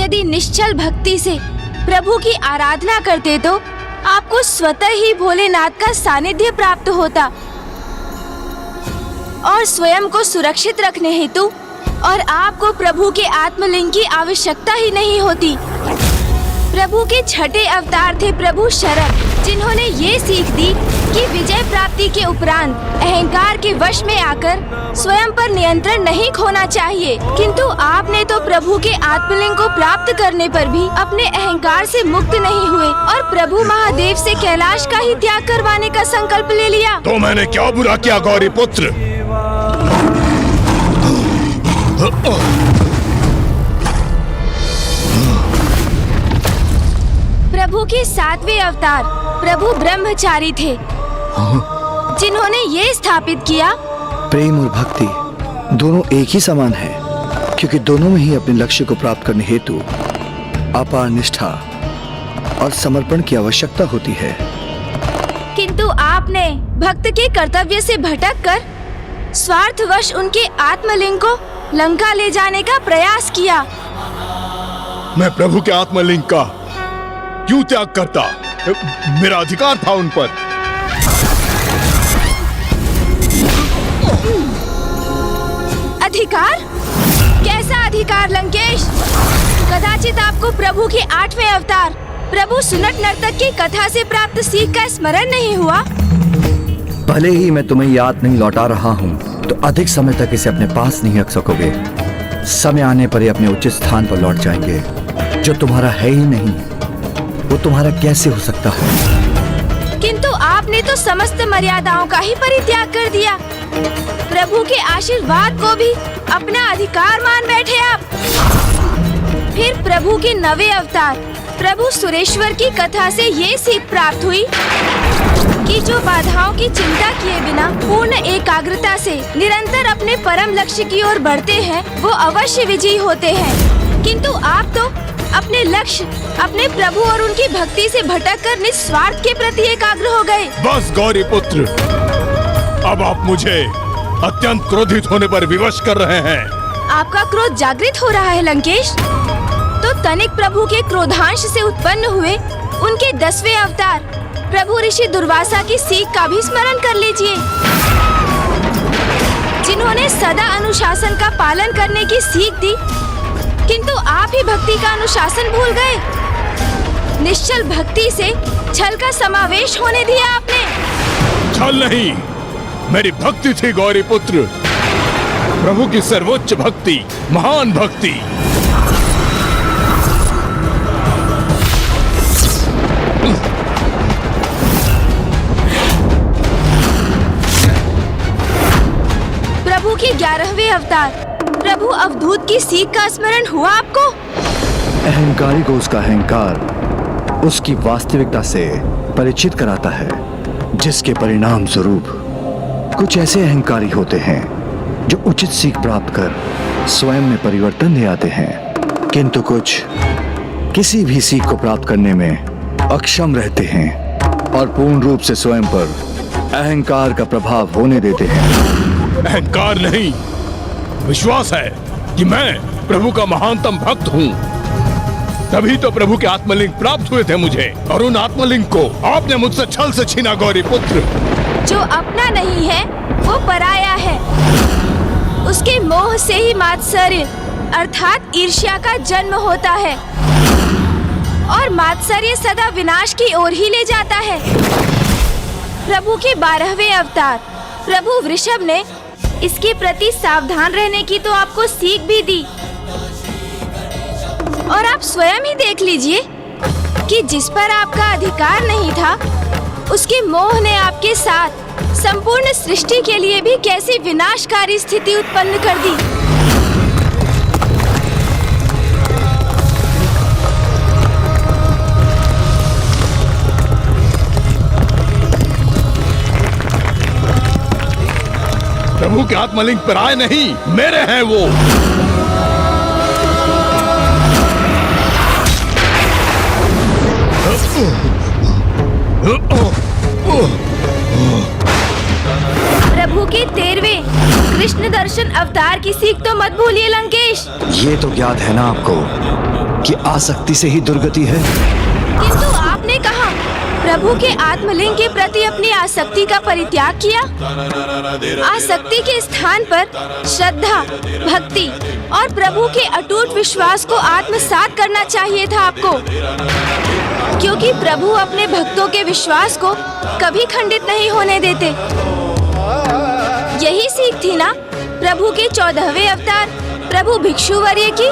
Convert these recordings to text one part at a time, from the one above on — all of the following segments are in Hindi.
यदि निश्चल भक्ति से प्रभु की आराधना करते तो आपको स्वतः ही भोलेनाथ का सानिध्य प्राप्त होता और स्वयं को सुरक्षित रखने हेतु और आपको प्रभु के आत्मलिंग की आवश्यकता ही नहीं होती। प्रभु के छठे अवतार थे प्रभु शरद, जिन्होंने ये सीख दी कि विजय प्राप्ति के उपरांत अहंकार के वश में आकर स्वयं पर नियंत्रण नहीं खोना चाहिए। किंतु आपने तो प्रभु के आत्मलिंग को प्राप्त करने पर भी अपने अहंकार से मुक्त नहीं हुए और प्रभु महादेव से कैलाश का ही त्याग करवाने का संकल्प ले लिया। तो मैंने क्या बुरा किया गौरी पुत्र? प्रभु के 7वें अवतार प्रभु ब्रह्मचारी थे, जिन्होंने ये स्थापित किया प्रेम और भक्ति दोनों एक ही समान है, क्योंकि दोनों में ही अपने लक्ष्य को प्राप्त करने हेतु अपार निष्ठा और समर्पण की आवश्यकता होती है। किंतु आपने भक्त के कर्तव्य से भटक कर स्वार्थवश उनके आत्मलिंग को लंका ले जाने का प्रयास किया। मैं प्रभु के आत्मलिंग का क्यों त्याग करता? मेरा अधिकार था उन पर। अधिकार? कैसा अधिकार लंकेश? कदाचित आपको प्रभु के 8वें अवतार प्रभु सुनट नर्तक की कथा से प्राप्त सीख का स्मरण नहीं हुआ? भले ही मैं तुम्हें याद नहीं लौटा रहा हूँ, तो अधिक समय तक इसे अपने पास नहीं रख सकोगे। समय आने पर ये अपने उचित स्थान पर लौट जाएंगे। जो तुम्हारा है ही नहीं, वो तुम्हारा कैसे हो सकता है? किंतु आपने तो समस्त मर्यादाओं का ही परित्याग कर दिया। प्रभु के आशीर्वाद को भी अपना अधिकार मान बैठे आप। फिर प्रभु के 9वें अवतार प्रभु सुरेश्वर की कथा से ये सीख प्राप्त हुई कि जो बाधाओं की चिंता किए बिना पूर्ण एकाग्रता से निरंतर अपने परम लक्ष्य की ओर बढ़ते हैं, वो अवश्य विजयी होते हैं। किंतु आप तो अपने लक्ष्य, अपने प्रभु और उनकी भक्ति से भटककर निस्वार्थ के प्रति एकाग्र हो गए। बस गौरी पुत्र, अब आप मुझे अत्यंत क्रोधित होने पर विवश कर रहे हैं। आपका क्रोध जागृत हो रहा है लंकेश। तो तनिक प्रभु के क्रोधांश से उत्पन्न हुए उनके 10वें अवतार प्रभु ऋषि दुर्वासा की सीख का भी स्मरण कर लीजिए, जिन्होंने सदा अनुशासन का पालन करने की सीख दी। किंतु आप ही भक्ति का अनुशासन भूल गए। निश्चल भक्ति से छल का समावेश होने दिया आपने। छल नहीं, मेरी भक्ति थी गौरी पुत्र, प्रभु की सर्वोच्च भक्ति, महान भक्ति। प्रभु के 11वें अवतार प्रभु अवधूत की सीख का स्मरण हुआ आपको? अहंकारी को उसका अहंकार उसकी वास्तविकता से परिचित कराता है, जिसके परिणाम स्वरूप कुछ ऐसे अहंकारी होते हैं जो उचित सीख प्राप्त कर स्वयं में परिवर्तन ले आते हैं, किंतु कुछ किसी भी सीख को प्राप्त करने में अक्षम रहते हैं और पूर्ण रूप से स्वयं पर अहंकार का प्रभाव होने देते हैं। अहंकार नहीं, विश्वास है कि मैं प्रभु का महानतम भक्त हूँ। तभी तो प्रभु के आत्मलिंग प्राप्त हुए थे मुझे, और उन आत्मलिंग को आपने मुझसे छल से छीना गौरी पुत्र। जो अपना नहीं है वो पराया है। उसके मोह से ही मात्सर्य अर्थात ईर्ष्या का जन्म होता है, और मात्सर्य सदा विनाश की ओर ही ले जाता है। प्रभु के 12वें अवतार प्रभु वृषभ ने इसके प्रति सावधान रहने की तो आपको सीख भी दी, और आप स्वयं ही देख लीजिए कि जिस पर आपका अधिकार नहीं था, उसके मोह ने आपके साथ संपूर्ण सृष्टि के लिए भी कैसी विनाशकारी स्थिति उत्पन्न कर दी। प्रभु के आत्मलिंग पर आए नहीं, मेरे हैं वो। प्रभु के 13वें कृष्ण दर्शन अवतार की सीख तो मत भूलिए लंकेश। ये तो ज्ञात है ना आपको कि आसक्ति से ही दुर्गति है? किंतु आपने कहा प्रभु के आत्मलिंग के प्रति अपनी आसक्ति का परित्याग किया। आसक्ति के स्थान पर श्रद्धा, भक्ति और प्रभु के अटूट विश्वास को आत्मसात करना चाहिए था आपको, क्योंकि प्रभु अपने भक्तों के विश्वास को कभी खंडित नहीं होने देते। यही सीख थी ना प्रभु के 14वें अवतार प्रभु भिक्षुवर्य की।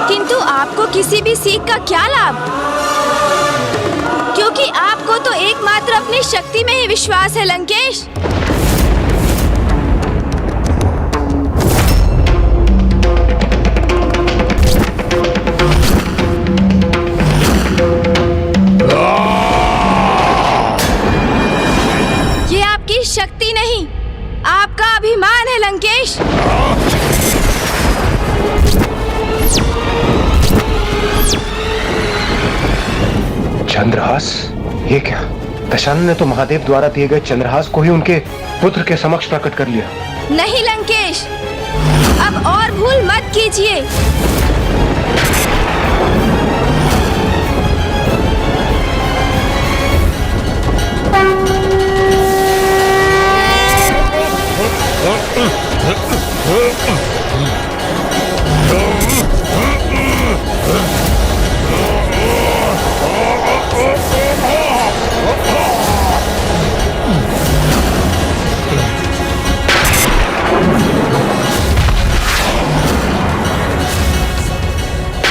किंतु आपको किसी भी सीख का क्या लाभ, क्योंकि आपको तो एकमात्र अपनी शक्ति में ही विश्वास है लंकेश। ये आपकी शक्ति नहीं, आपका अभिमान है लंकेश। चंद्रहास? ये क्या? दशानन ने तो महादेव द्वारा दिए गए चंद्रहास को ही उनके पुत्र के समक्ष प्रकट कर लिया। नहीं लंकेश, अब और भूल मत कीजिए।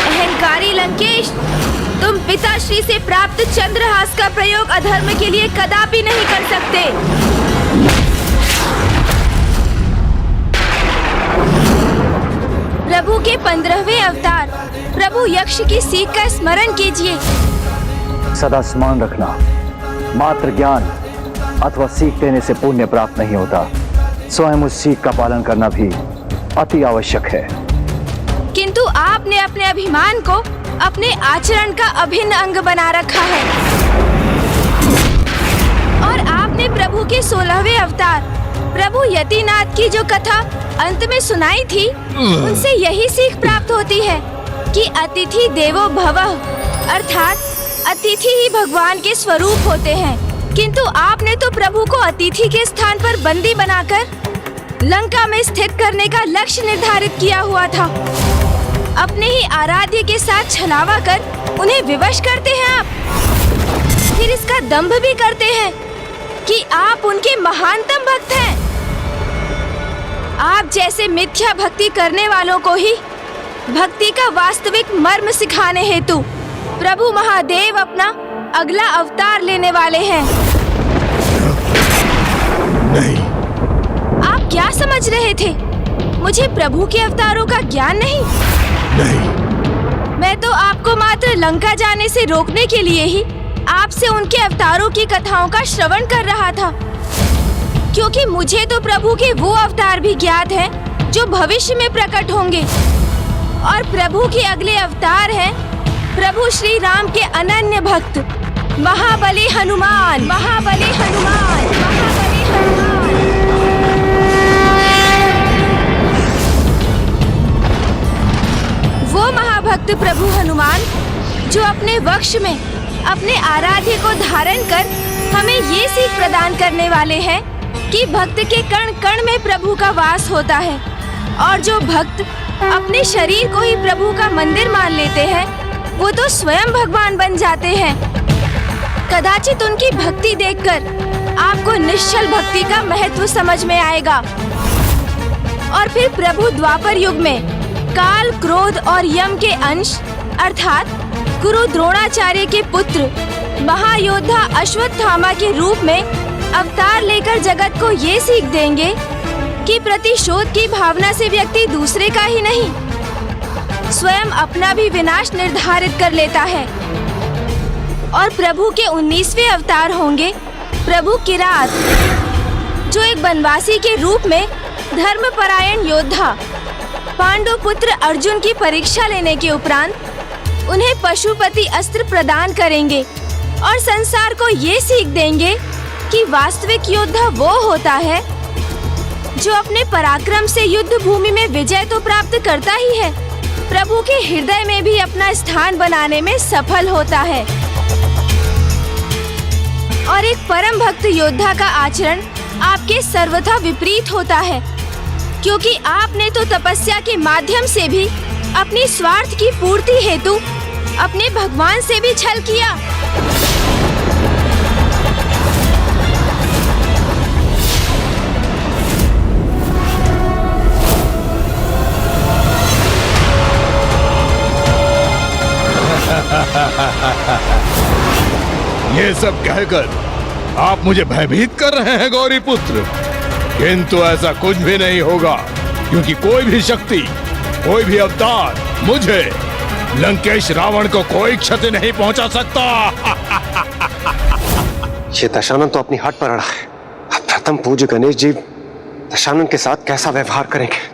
अहंकारी लंकेश, तुम पिताश्री से प्राप्त चंद्रहास का प्रयोग अधर्म के लिए कदापि नहीं कर सकते। प्रभु के 15वें अवतार प्रभु यक्ष की सीख का स्मरण कीजिए। सदा स्मरण रखना, मात्र ज्ञान अथवा सीख देने से पुण्य प्राप्त नहीं होता, स्वयं उस सीख का पालन करना भी अति आवश्यक है। किंतु आपने अपने अभिमान को अपने आचरण का अभिन्न अंग बना रखा है, और आपने प्रभु के 16वें अवतार प्रभु यतिनाथ की जो कथा अंत में सुनाई थी, उनसे यही सीख प्राप्त होती है कि अतिथि देवो भवः, अर्थात अतिथि ही भगवान के स्वरूप होते हैं। किंतु आपने तो प्रभु को अतिथि के स्थान पर बंदी बनाकर लंका में स्थित करने का लक्ष्य निर्धारित किया हुआ था। अपने ही आराध्य के साथ छलावा कर उन्हें विवश करते हैं आप, फिर इसका दंभ भी करते हैं कि आप उनके महानतम भक्त हैं। आप जैसे मिथ्या भक्ति करने वालों को ही भक्ति का वास्तविक मर्म सिखाने हेतु प्रभु महादेव अपना अगला अवतार लेने वाले हैं। नहीं। आप क्या समझ रहे थे? मुझे प्रभु के अवतारों का ज्ञान नहीं? नहीं। मैं तो आपको मात्र लंका जाने से रोकने के लिए ही आपसे उनके अवतारों की कथाओं का श्रवण कर रहा था, क्योंकि मुझे तो प्रभु के वो अवतार भी ज्ञात हैं जो भविष्य में प्रकट होंगे। और प्रभु के अगले अवतार हैं प्रभु श्री राम के अनन्य भक्त महाबली हनुमान। महाबली हनुमान, महाबली हनुमान। वो महाभक्त प्रभु हनुमान जो अपने वक्ष में अपने आराध्य को धारण कर हमें ये सीख प्रदान करने वाले हैं कि भक्त के कण कण में प्रभु का वास होता है, और जो भक्त अपने शरीर को ही प्रभु का मंदिर मान लेते हैं वो तो स्वयं भगवान बन जाते हैं। कदाचित उनकी भक्ति देखकर आपको निश्चल भक्ति का महत्व समझ में आएगा। और फिर प्रभु द्वापर युग में काल, क्रोध और यम के अंश अर्थात गुरु द्रोणाचार्य के पुत्र महायोद्धा अश्वत्थामा के रूप में अवतार लेकर जगत को ये सीख देंगे कि प्रतिशोध की भावना से व्यक्ति दूसरे का ही नहीं स्वयं अपना भी विनाश निर्धारित कर लेता है। और प्रभु के 19वें अवतार होंगे प्रभु किरात, जो एक बनवासी के रूप में धर्मपरायण योद्धा पांडु पुत्र अर्जुन की परीक्षा लेने के उपरांत उन्हें पशुपति अस्त्र प्रदान करेंगे और संसार को ये सीख देंगे कि वास्तविक योद्धा वो होता है जो अपने पराक्रम से युद्ध भूमि में विजय तो प्राप्त करता ही है, प्रभु के हृदय में भी अपना स्थान बनाने में सफल होता है। और एक परम भक्त योद्धा का आचरण आपके सर्वथा विपरीत होता है, क्योंकि आपने तो तपस्या के माध्यम से भी अपनी स्वार्थ की पूर्ति हेतु अपने भगवान से भी छल किया। ये सब कहकर आप मुझे भयभीत कर रहे हैं गौरी पुत्र, किंतु ऐसा कुछ भी नहीं होगा, क्योंकि कोई भी शक्ति, कोई भी अवतार मुझे, लंकेश रावण को कोई क्षति नहीं पहुंचा सकता। ये दशानन तो अपनी हट पर अड़ा है। अब प्रथम पूज्य गणेश जी दशानन के साथ कैसा व्यवहार करेंगे?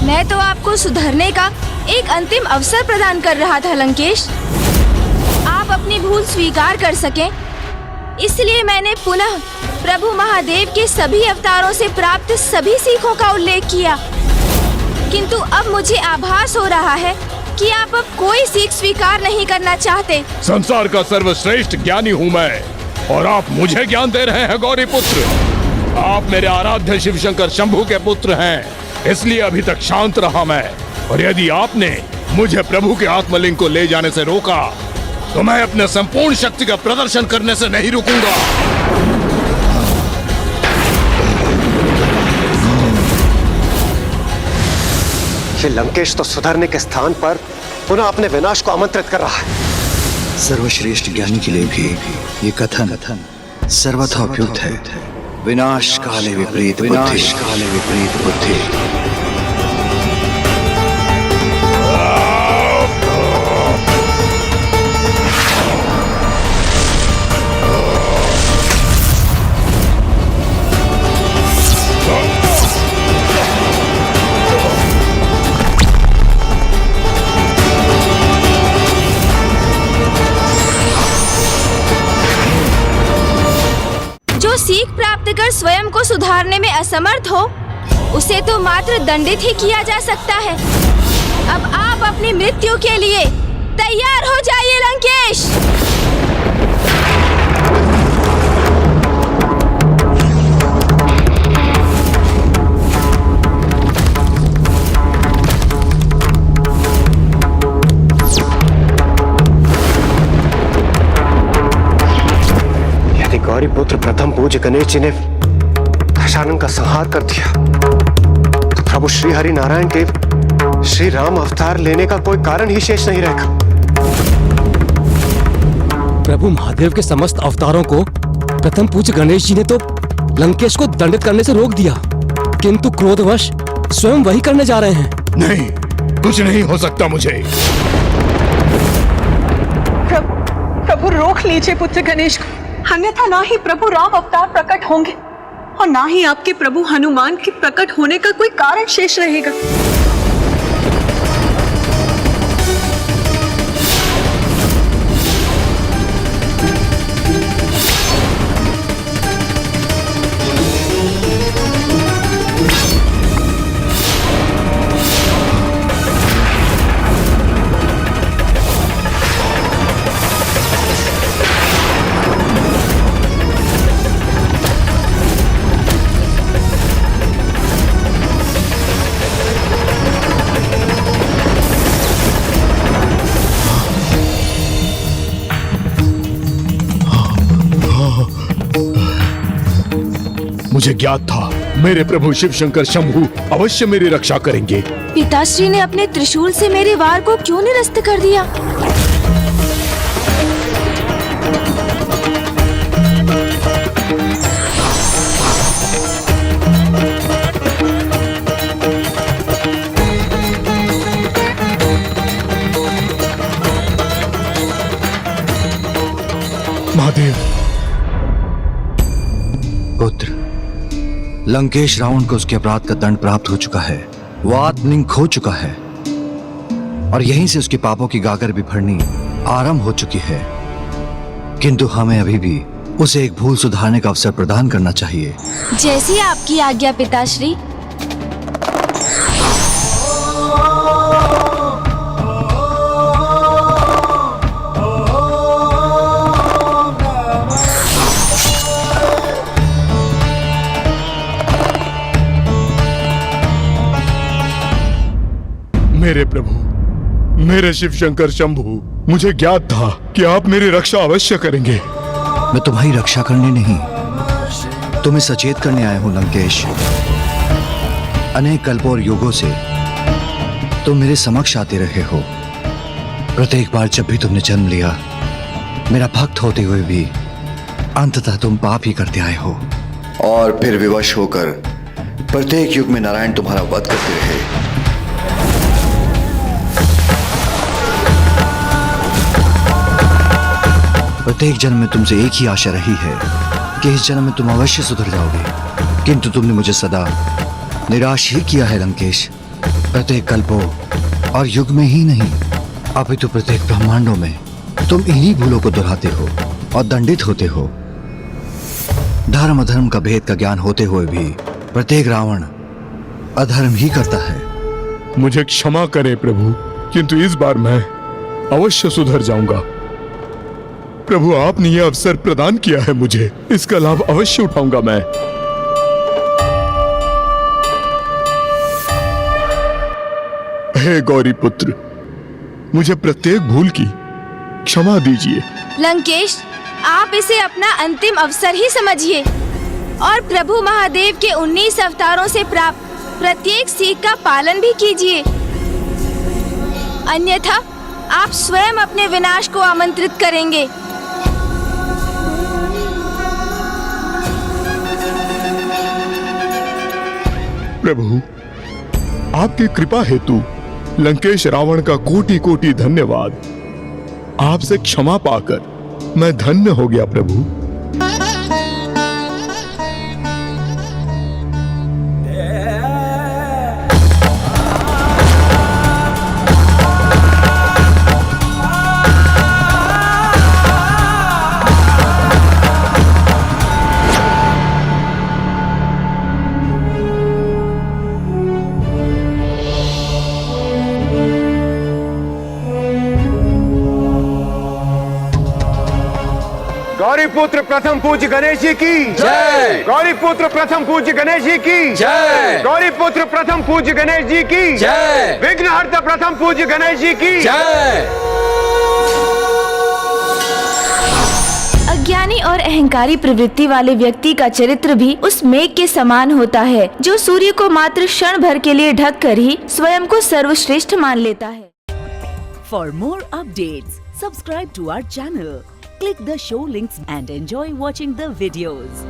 मैं तो आपको सुधरने का एक अंतिम अवसर प्रदान कर रहा था लंकेश। आप अपनी भूल स्वीकार कर सकें, इसलिए मैंने पुनः प्रभु महादेव के सभी अवतारों से प्राप्त सभी सीखों का उल्लेख किया। किंतु अब मुझे आभास हो रहा है कि आप अब कोई सीख स्वीकार नहीं करना चाहते। संसार का सर्वश्रेष्ठ ज्ञानी हूँ मैं, और आप मुझे ज्ञान दे रहे हैं गौरी पुत्र। आप मेरे आराध्य शिव शंकर शंभू के पुत्र हैं, इसलिए अभी तक शांत रहा मैं। और यदि आपने मुझे प्रभु के आत्मलिंग को ले जाने से रोका, तो मैं अपने संपूर्ण शक्ति का प्रदर्शन करने से नहीं रुकूंगा। ये लंकेश तो सुधरने के स्थान पर पुनः अपने विनाश को आमंत्रित कर रहा है। सर्वश्रेष्ठ ज्ञानी के लिए भी ये कथन सर्वथा उपयुक्त है। विनाश काले विपरीत बुद्धि, विनाश काले विपरीत बुद्धि। सीख प्राप्त कर स्वयं को सुधारने में असमर्थ हो, उसे तो मात्र दंडित ही किया जा सकता है। अब आप अपनी मृत्यु के लिए तैयार हो जाइए लंकेश। गौरी पुत्र प्रथम पूज्य गणेश जी ने दशानन का संहार कर दिया, तो प्रभु श्री हरि नारायण के श्री राम अवतार लेने का कोई कारण ही शेष नहीं रहेगा। प्रभु महादेव के समस्त अवतारों को प्रथम पूज्य गणेश जी ने तो लंकेश को दंडित करने से रोक दिया, किंतु क्रोधवश स्वयं वही करने जा रहे हैं। नहीं, कुछ नहीं हो सकता मुझे। प्रभु रोक लीजिए पुत्र गणेश को, अन्यथा ना ही प्रभु राम अवतार प्रकट होंगे और ना ही आपके प्रभु हनुमान के प्रकट होने का कोई कारण शेष रहेगा। मुझे ज्ञात था मेरे प्रभु शिव शंकर शंभू अवश्य मेरी रक्षा करेंगे। पिताश्री ने अपने त्रिशूल से मेरे वार को क्यों निरस्त कर दिया? महादेव। पुत्र, लंकेश रावण को उसके अपराध का दंड प्राप्त हो चुका है। वो आत्मलिंग खो चुका है और यहीं से उसके पापों की गागर बिफरनी आरंभ हो चुकी है। किंतु हमें अभी भी उसे एक भूल सुधारने का अवसर प्रदान करना चाहिए। जैसी आपकी आज्ञा पिताश्री। मेरे प्रभु, मेरे शिव शंकर शंभु, मुझे ज्ञात था कि आप मेरी रक्षा अवश्य करेंगे। मैं तुम्हारी रक्षा करने नहीं, तुम्हें सचेत करने आया हूं लंकेश। अनेक कल्पों और युगों से तुम मेरे समक्ष आते रहे हो। प्रत्येक बार जब भी तुमने जन्म लिया, मेरा भक्त होते हुए भी अंततः तुम पाप ही करते आए हो। और फिर विवश होकर प्रत्येक युग में नारायण तुम्हारा वध करते रहे। प्रत्येक जन्म में तुमसे एक ही आशा रही है कि इस जन्म में तुम अवश्य सुधर जाओगे, किंतु तुमने मुझे सदा निराश ही किया है लंकेश। प्रत्येक कल्पों और युग में ही नहीं, अपितु प्रत्येक ब्रह्मांडों में तुम इन्हीं भूलों को दोहराते हो और दंडित होते हो। धर्म अधर्म का भेद का ज्ञान होते हुए भी प्रत्येक रावण अधर्म ही करता है। मुझे क्षमा करें प्रभु, किंतु इस बार मैं अवश्य सुधर जाऊंगा। प्रभु, आपने यह अवसर प्रदान किया है मुझे, इसका लाभ अवश्य उठाऊंगा मैं। हे गौरी पुत्र, मुझे प्रत्येक भूल की क्षमा दीजिए। लंकेश, आप इसे अपना अंतिम अवसर ही समझिए और प्रभु महादेव के 19 अवतारों से प्राप्त प्रत्येक सीख का पालन भी कीजिए। अन्यथा आप स्वयं अपने विनाश को आमंत्रित करेंगे। प्रभु, आपकी कृपा हेतु लंकेश रावण का कोटि कोटि धन्यवाद। आपसे क्षमा पाकर मैं धन्य हो गया प्रभु। गौरी पुत्र प्रथम पूज्य गणेश जी की जय। गौरी पुत्र प्रथम पूज्य गणेश जी की जय। गौरी पुत्र प्रथम पूज्य गणेश जी की जय। विघ्नहर्ता प्रथम पूज्य गणेश जी की जय। अज्ञानी और अहंकारी प्रवृत्ति वाले व्यक्ति का चरित्र भी उस मेघ के समान होता है जो सूर्य को मात्र क्षण भर के लिए ढक कर ही स्वयं को सर्वश्रेष्ठ मान लेता है। For more updates, subscribe to our channel, click the show links and enjoy watching the videos.